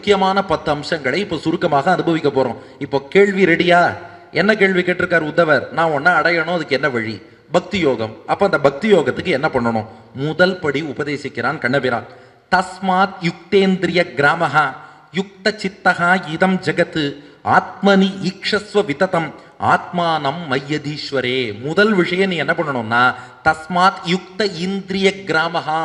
முக்கியமான 10 அம்சங்களை இப்போ சுருக்கமாக அனுபவிக்க போறோம். இப்போ கேள்வி ரெடியா? என்ன கேள்வி கேட்டிருக்கார் உத்தவர்? நான் ஒன்னா அடையணும், அதுக்கு என்ன வழி? பக்தி யோகம். அப்ப அந்த பக்தி யோகத்துக்கு என்ன பண்ணணும்? முதல் படி உபதேசிக்கிறான் கண்ணபிரான். தஸ்மாத் யுக்தேந்திரிய கிராமஹா யுக்த சித்தகா இதம் ஜெகத்து ஆத்மனி ஈக்ஷஸ்வ விததம் ஆத்மானம் மையதீஸ்வரே. முதல் விஷயம் நீ என்ன பண்ணணும்னா, தஸ்மாத் யுக்த இந்திரிய கிராமஹா,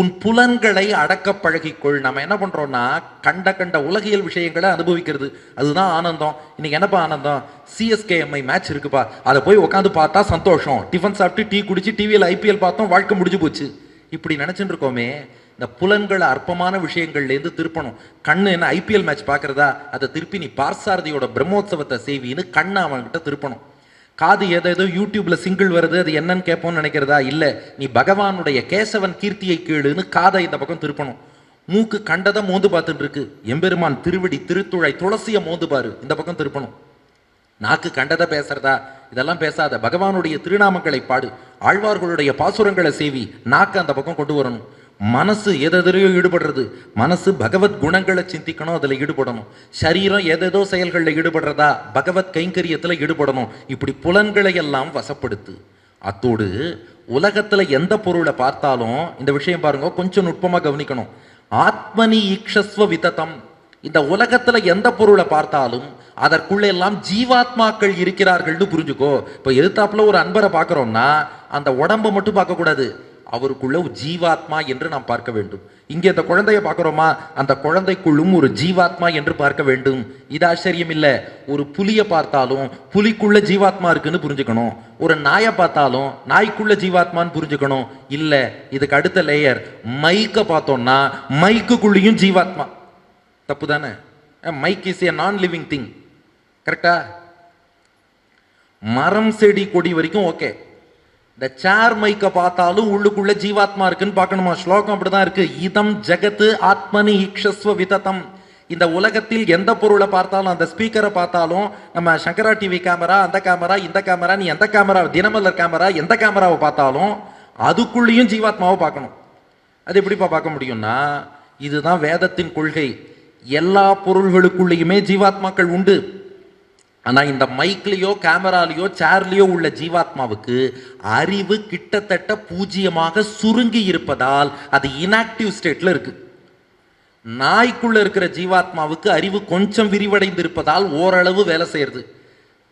உன் புலன்களை அடக்க பழகிக்கொள். நம்ம என்ன பண்றோம்னா, கண்ட உலகியல் விஷயங்களை அனுபவிக்கிறது, அதுதான் ஆனந்தம். இன்னைக்கு என்னப்பா ஆனந்தம்? சிஎஸ்கேஎம்ஐ மேட்ச் இருக்குப்பா, அதை போய் உட்காந்து பார்த்தா சந்தோஷம். டிஃபன் சாப்பிட்டு டீ குடிச்சு டிவியில் ஐபிஎல் பார்த்தோம், வாழ்க்கை முடிஞ்சு போச்சு. இப்படி நினைச்சுட்டு இருக்கோமே. இந்த புலன்களை அற்பமான விஷயங்கள்லேருந்து திருப்பணும். கண்ணு என்ன ஐபிஎல் மேட்ச் பார்க்கறதா, அதை திருப்பி நீ பார்சாரதியோட பிரம்மோத்சவத்தை செய்வின்னு கண்ணை அவன்கிட்ட திருப்பணும். காது ஏதோ யூடியூப்ல சிங்கிள் வருது, அது என்னன்னு கேட்போம்னு நினைக்கிறதா? இல்லை, நீ பகவானுடைய கேசவன் கீர்த்தியை கேளுன்னு காதை இந்த பக்கம் திருப்பணும். மூக்கு கண்டதை மோந்து பார்த்துட்டு இருக்கு, எம்பெருமான் திருவடி திருத்துழை துளசியை மோந்து பாரு, இந்த பக்கம் திருப்பணும். நாக்கு கண்டதை பேசுறதா? இதெல்லாம் பேசாத, பகவானுடைய திருநாமங்களை பாடு, ஆழ்வார்களுடைய பாசுரங்களை சேவி, நாக்கு அந்த பக்கம் கொண்டு வரணும். மனசு எதையோ ஈடுபடுறது, மனசு பகவத் குணங்களை சிந்திக்கணும், அதில் ஈடுபடணும். சரீரம் ஏதேதோ செயல்களில் ஈடுபடுறதா, பகவத் கைங்கரியத்தில் ஈடுபடணும். இப்படி புலன்களை எல்லாம் வசப்படுத்து. அத்தோடு உலகத்தில் எந்த பொருளை பார்த்தாலும் இந்த விஷயம் பாருங்க, கொஞ்சம் நுட்பமாக கவனிக்கணும். ஆத்மனி ஈக்ஷஸ்வ விததம், இந்த உலகத்துல எந்த பொருளை பார்த்தாலும் அதற்குள்ள எல்லாம் ஜீவாத்மாக்கள் இருக்கிறார்கள்னு புரிஞ்சுக்கோ. இப்போ எதிர்த்தாப்புல ஒரு அன்பரை பார்க்குறோம்னா அந்த உடம்பை மட்டும் பார்க்கக்கூடாது, அவருக்குள்ள ஒரு ஜீவாத்மா என்று நாம் பார்க்க வேண்டும். இங்கே இந்த குழந்தைய பார்க்குறோமா, அந்த குழந்தைக்குள்ளும் ஒரு ஜீவாத்மா என்று பார்க்க வேண்டும். இது ஆச்சரியம் இல்லை. ஒரு புலியை பார்த்தாலும் புலிக்குள்ள ஜீவாத்மா இருக்குன்னு புரிஞ்சுக்கணும். ஒரு நாயை பார்த்தாலும் நாய்க்குள்ள ஜீவாத்மான்னு புரிஞ்சுக்கணும். இல்லை, இதுக்கு அடுத்த லேயர், மைக்கை பார்த்தோம்னா மைக்குக்குள்ளேயும் ஜீவாத்மா. தப்பு தானே? மைக் இஸ் ஏ நான் லிவிங் திங், கரெக்டா? மரம் செடி கொடி வரைக்கும் ஓகே. இந்த சேர் மைக்கை பார்த்தாலும் உள்ளுக்குள்ள ஜீவாத்மா இருக்குன்னு பார்க்கணுமா? ஸ்லோகம் அப்படிதான் இருக்கு. இதம் ஜெகத்து ஆத்மனி ஈக்ஷஸ்வ விததம். இந்த உலகத்தில் எந்த பொருளை பார்த்தாலும், அந்த ஸ்பீக்கரை பார்த்தாலும், நம்ம சங்கரா டிவி கேமரா, அந்த கேமரா, இந்த கேமரா, நீ எந்த கேமரா, தினமலர் கேமரா, எந்த கேமராவை பார்த்தாலும் அதுக்குள்ளேயும் ஜீவாத்மாவை பார்க்கணும். அது எப்படிப்பா பார்க்க முடியும்னா, இதுதான் வேதத்தின் கொள்கை. எல்லா பொருள்களுக்குள்ளேயுமே ஜீவாத்மாக்கள் உண்டு. ஆனால் இந்த மைக்லேயோ கேமராலேயோ சேர்லேயோ உள்ள ஜீவாத்மாவுக்கு அறிவு கிட்டத்தட்ட பூஜ்ஜியமாக சுருங்கி இருப்பதால் அது இன்ஆக்டிவ் ஸ்டேட்ல இருக்கு. நாய்க்குள்ள இருக்கிற ஜீவாத்மாவுக்கு அறிவு கொஞ்சம் விரிவடைந்து இருப்பதால் ஓரளவு வேலை செய்யறது.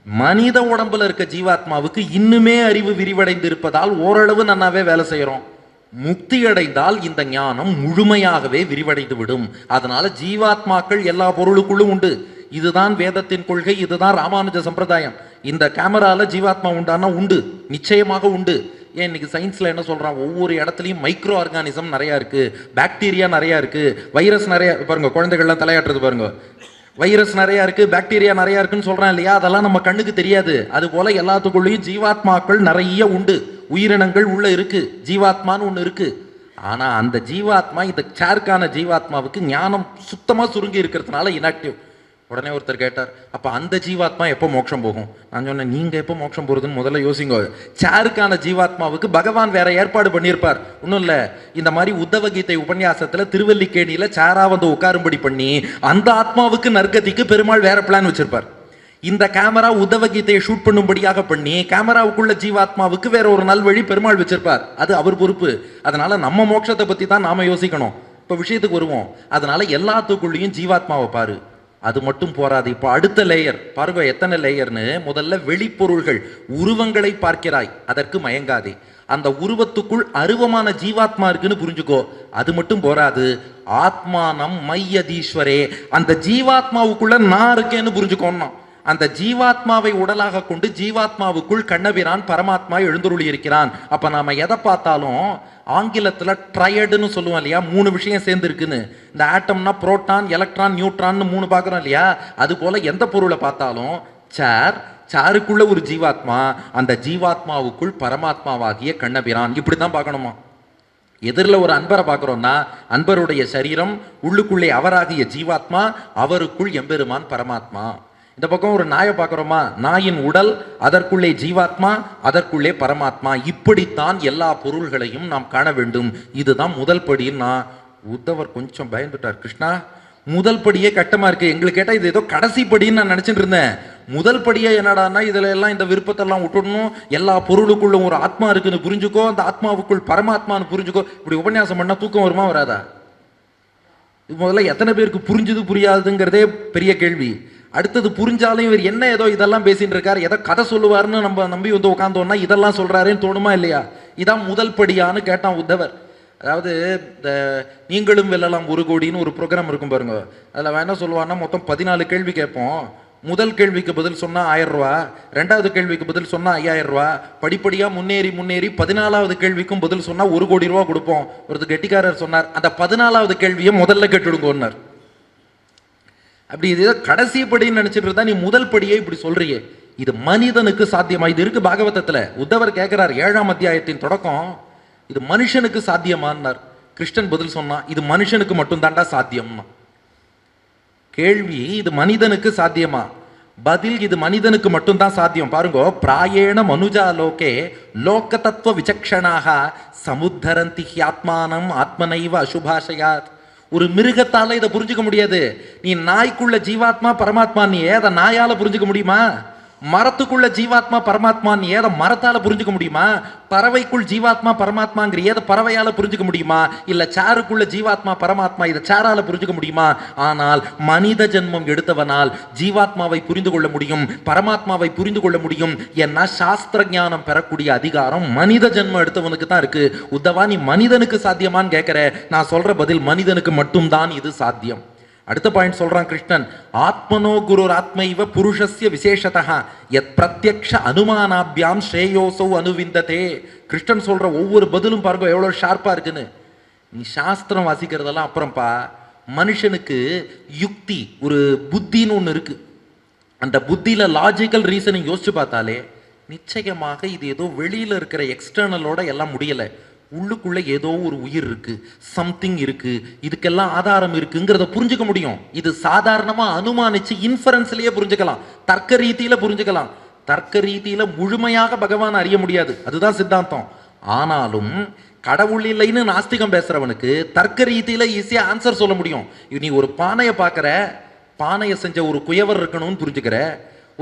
மனித உடம்புல இருக்க ஜீவாத்மாவுக்கு இன்னுமே அறிவு விரிவடைந்து இருப்பதால் ஓரளவு நன்னாவே வேலை செய்யறோம். முக்தி அடைந்தால் இந்த ஞானம் முழுமையாகவே விரிவடைந்து விடும். அதனால ஜீவாத்மாக்கள் எல்லா பொருளுக்குள்ளும் உண்டு. இதுதான் வேதத்தின் கொள்கை, இதுதான் ராமானுஜ சம்பிரதாயம். இந்த கேமரால ஜீவாத்மா உண்டானா உண்டு, நிச்சயமாக உண்டு. ஏன் இன்னைக்கு சயின்ஸ்ல என்ன சொல்றான், ஒவ்வொரு இடத்துலையும் மைக்ரோ ஆர்கானிசம் நிறைய இருக்கு, பாக்டீரியா நிறைய இருக்கு, வைரஸ் நிறைய. பாருங்க, குழந்தைகள்லாம் தலையாட்டுறது பாருங்க, வைரஸ் நிறைய இருக்கு, பாக்டீரியா நிறைய இருக்குன்னு சொல்றான் இல்லையா? அதெல்லாம் நம்ம கண்ணுக்கு தெரியாது. அது போல எல்லாத்துக்குள்ளேயும் ஜீவாத்மாக்கள் நிறைய உண்டு, உயிரினங்கள் உள்ள இருக்கு, ஜீவாத்மான்னு ஒண்ணு இருக்கு. ஆனா அந்த ஜீவாத்மா, இந்த சேர்க்கான ஜீவாத்மாவுக்கு ஞானம் சுத்தமா சுருங்கி இருக்கிறதுனால இன்ஆக்டிவ். உடனே ஒருத்தர் கேட்டார், அப்ப அந்த ஜீவாத்மா எப்போ மோட்சம் போகும்? நான் சொன்னேன், நீங்க எப்போ மோட்சம் போறதுன்னு முதல்ல யோசிங்க. சேருக்கான ஜீவாத்மாவுக்கு பகவான் வேற ஏற்பாடு பண்ணியிருப்பார். ஒன்றும் இல்லை, இந்த மாதிரி உத்தவ கீதை உபன்யாசத்துல திருவல்லிக்கேணியில சேரா வந்து உட்காரும்படி பண்ணி அந்த ஆத்மாவுக்கு நற்கதிக்கு பெருமாள் வேற பிளான் வச்சிருப்பார். இந்த கேமரா உத்தவ கீதையை ஷூட் பண்ணும்படியாக பண்ணி கேமராவுக்குள்ள ஜீவாத்மாவுக்கு வேற ஒரு நல்வழி பெருமாள் வச்சிருப்பார். அது அவர் பொறுப்பு. அதனால நம்ம மோட்சத்தை பத்தி தான் நாம யோசிக்கணும். இப்ப விஷயத்துக்கு வருவோம். அதனால எல்லாத்துக்குள்ளேயும் ஜீவாத்மாவை பாரு. அது மட்டும் போராது. இப்போ அடுத்த லேயர் பாருங்க, எத்தனை லேயர்னு. முதல்ல வெளிப்பொருள்கள், உருவங்களை பார்க்கிறாய், அதற்கு மயங்காதே. அந்த உருவத்துக்குள் அருவமான ஜீவாத்மா இருக்குன்னு புரிஞ்சுக்கோ. அது மட்டும் போராது, ஆத்மானம் மையதீஸ்வரே, அந்த ஜீவாத்மாவுக்குள்ள நான் இருக்கேன்னு புரிஞ்சுக்கோன்னா. அந்த ஜீவாத்மாவை உடலாக கொண்டு ஜீவாத்மாவுக்குள் கண்ணபிரான் பரமாத்மா எழுந்தருளி இருக்கிறான். அப்ப நாம எதை பார்த்தாலும் ஆங்கிலத்துல ட்ரையடுன்னு சொல்லுவோம் இல்லையா, 3 விஷயம் சேர்ந்து இருக்குன்னு. இந்த ஆட்டம்னா புரோட்டான், எலக்ட்ரான், நியூட்ரான் 3 பார்க்குறோம் இல்லையா? அது போல எந்த பொருளை பார்த்தாலும் சேருக்குள்ள ஒரு ஜீவாத்மா, அந்த ஜீவாத்மாவுக்குள் பரமாத்மாவாகிய கண்ணபிரான், இப்படித்தான் பார்க்கணுமா? எதிரில் ஒரு அன்பரை பார்க்குறோம்னா அன்பருடைய சரீரம், உள்ளுக்குள்ளே அவராகிய ஜீவாத்மா, அவருக்குள் எம்பெருமான் பரமாத்மா. இந்த பக்கம் ஒரு நாயை பார்க்குறோமா, நாயின் உடல், அதற்குள்ளே ஜீவாத்மா, அதற்குள்ளே பரமாத்மா. இப்படித்தான் எல்லா பொருள்களையும் நாம் காண வேண்டும். இதுதான் முதல் படின்னா. உத்தவர் கொஞ்சம் பயந்துட்டார். கிருஷ்ணா, முதல் படியே கட்டமா இருக்கு. எங்களுக்கு கேட்டா இது ஏதோ கடைசி படின்னு நான் நினைச்சிட்டு இருந்தேன். முதல் படியே என்னடான்னா இதுல எல்லாம் இந்த விருப்பத்தெல்லாம் விட்டுடணும், எல்லா பொருளுக்குள்ள ஒரு ஆத்மா இருக்குன்னு புரிஞ்சுக்கோ, அந்த ஆத்மாவுக்குள் பரமாத்மான்னு புரிஞ்சுக்கோ. இப்படி உபன்யாசம் பண்ணா தூக்கம் வருமா வராதா? இது முதல்ல எத்தனை பேருக்கு புரிஞ்சுது புரியாதுங்கிறதே பெரிய கேள்வி. அடுத்தது புரிஞ்சாலும் இவர் என்ன ஏதோ இதெல்லாம் பேசிட்டு இருக்காரு, ஏதோ கதை சொல்லுவாருன்னு நம்ம நம்பி வந்து உட்காந்தோம்னா இதெல்லாம் சொல்றாருன்னு தோணுமா இல்லையா? இதான் முதல் படியான்னு கேட்டான் உத்தவர். அதாவது இந்த நீங்களும் வெல்லலாம் 1 கோடின்னு ஒரு ப்ரோக்ராம் இருக்கும் பாருங்க. அதில் வேணா சொல்லுவான்னா மொத்தம் 14 கேள்வி கேட்போம். முதல் கேள்விக்கு பதில் சொன்னால் 1000 ரூபா, 2வது கேள்விக்கு பதில் சொன்னால் 5000 ரூபா, படிப்படியாக முன்னேறி 14வது கேள்விக்கும் பதில் சொன்னால் 1 கோடி ரூபா கொடுப்போம். ஒருத்தர் கெட்டிக்காரர் சொன்னார், அந்த 14வது கேள்வியை முதல்ல கேட்டுடுங்கன்னார். அப்படி இது கடைசி படின்னு நினைச்சிட்டு இருந்தா நீ முதல் படியே இப்படி சொல்றியே, இது மனிதனுக்கு சாத்தியமா? இது இருக்கு பாகவதத்துல. உத்தவர் கேட்கிறார் 7ஆம் அத்தியாயத்தின் தொடக்கம், இது மனுஷனுக்கு சாத்தியமானார். கிருஷ்ணன் பதில் சொன்னா, இது மனுஷனுக்கு மட்டும் தாண்டா சாத்தியம்னா. கேள்வி இது மனிதனுக்கு சாத்தியமா? பதில் இது மனிதனுக்கு மட்டும்தான் சாத்தியம். பாருங்க, பிராயேண மனுஜா லோகே லோக தத்துவ விசக்ஷணாக சமுத்தரந்தி ஆத்மானம் ஆத்மனைவ அசுபாஷயாத். ஒரு மிருகத்தால இதை புரிஞ்சுக்க முடியாது. நீ நாய்க்குள்ள ஜீவாத்மா பரமாத்மா நீ ஏத நாயால புரிஞ்சுக்க முடியுமா? மரத்துக்குள்ள ஜீவாத்மா பரமாத்மா நீ ஏத மரத்தால புரிஞ்சுக்க முடியுமா? பறவைக்குள் ஜீவாத்மா பரமாத்மாங்கிற ஏத பறவையால புரிஞ்சுக்க முடியுமா? இல்ல சேருக்குள்ள ஜீவாத்மா பரமாத்மா இதை சேரால புரிஞ்சுக்க முடியுமா? ஆனால் மனித ஜென்மம் எடுத்தவனால் ஜீவாத்மாவை புரிந்து கொள்ள முடியும், பரமாத்மாவை புரிந்து கொள்ள முடியும். ஏன்னா சாஸ்திர ஞானம் பெறக்கூடிய அதிகாரம் மனித ஜென்மம் எடுத்தவனுக்கு தான் இருக்கு. உத்தவா, நீ மனிதனுக்கு சாத்தியமான்னு கேட்கிற. நான் சொல்ற பதில் மனிதனுக்கு மட்டும்தான் இது சாத்தியம். அடுத்த பாயிண்ட் சொல்றான் கிருஷ்ணன், ஆத்மனோ குரு ஆத்மைவ புருஷஸ்ய விசேஷதா யத் பிரத்யக்ஷ அனுமானாபியாம் ஸ்ரேயோசௌ அனுவிந்ததே. கிருஷ்ணன் சொல்ற ஒவ்வொரு பதிலும் பாருங்க எவ்வளவு ஷார்ப்பா இருக்குன்னு. நீ சாஸ்திரம் வாசிக்கிறதெல்லாம் அப்புறம்ப்பா, மனுஷனுக்கு யுக்தி ஒரு புத்தின்னு ஒன்று இருக்கு. அந்த புத்தியில லாஜிக்கல் ரீசனிங் யோசிச்சு பார்த்தாலே நிச்சயமாக இது ஏதோ வெளியில இருக்கிற எக்ஸ்டர்னலோட எல்லாம் முடியலை. உள்ளுக்குள்ள ஏதோ ஒரு உயிர் இருக்கு, சம்திங் இருக்கு, இதுக்கெல்லாம் ஆதாரம் இருக்குங்கிறத புரிஞ்சுக்க முடியும். இது சாதாரணமா அனுமானிச்சு இன்ஃபரன்ஸ்லயே புரிஞ்சுக்கலாம், தர்க்க ரீதியில புரிஞ்சுக்கலாம். தர்க்க ரீதியில முழுமையாக பகவான் அறிய முடியாது, அதுதான் சித்தாந்தம். ஆனாலும் கடவுள் இல்லைன்னு நாஸ்திகம் பேசுறவனுக்கு தர்க்க ரீதியில ஈஸியா ஆன்சர் சொல்ல முடியும். நீ ஒரு பானையை பார்க்கற, பானையை செஞ்ச ஒரு குயவர் இருக்கணும்னு புரிஞ்சுக்கிற.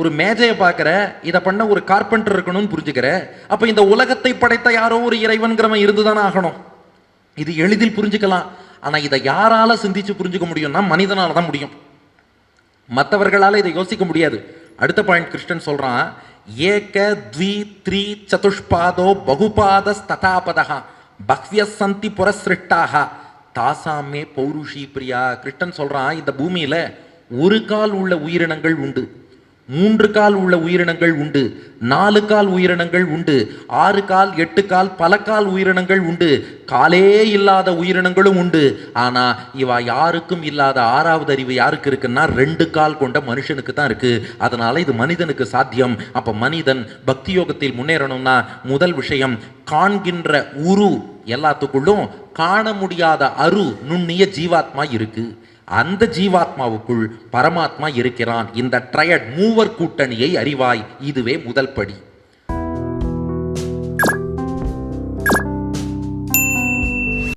ஒரு மேஜையை பார்க்கிற, இதை பண்ண ஒரு கார்பெண்டர் இருக்கணும்னு புரிஞ்சுக்கிற. அப்ப இந்த உலகத்தை படைத்த யாரோ ஒரு இறைவன்கிறவன் இருந்துதானே ஆகணும். இது எளிதில் புரிஞ்சுக்கலாம். ஆனா இதை யாரால சிந்திச்சு புரிஞ்சுக்க முடியும்னா மனிதனால தான் முடியும், மற்றவர்களால இதை யோசிக்க முடியாது. அடுத்த பாயிண்ட் கிருஷ்ணன் சொல்றான், ஏக த்வி த்ரி சதுஷ்பாதோ பகுபாத ததாபதா பக்விய சந்தி புரஸ்ருஷ்டாக தாசாமே பௌருஷி பிரியா. கிருஷ்ணன் சொல்றான், இந்த பூமியில ஒரு கால் உள்ள உயிரினங்கள் உண்டு, 3 கால் உள்ள உயிரினங்கள் உண்டு, 4 கால் உயிரினங்கள் உண்டு, 6 கால் 8 கால் பல கால் உயிரினங்கள் உண்டு, காலே இல்லாத உயிரினங்களும் உண்டு. ஆனா இவ யாருக்கும் இல்லாத 6வது அறிவு யாருக்கு இருக்குன்னா 2 கால் கொண்ட மனுஷனுக்கு தான் இருக்கு. அதனால இது மனிதனுக்கு சாத்தியம். அப்ப மனிதன் பக்தி யோகத்தில் முன்னேறணும்னா முதல் விஷயம், காண்கின்ற உரு எல்லாத்துக்குள்ளும் காண முடியாத அரு நுண்ணிய ஜீவாத்மா இருக்கு. அந்த ஜீவாத்மாவுக்குள் பரமாத்மா இருக்கிறான். இந்த ட்ரையட் மூவர் கூட்டணியை அறிவாய். இதுவே முதல் படி.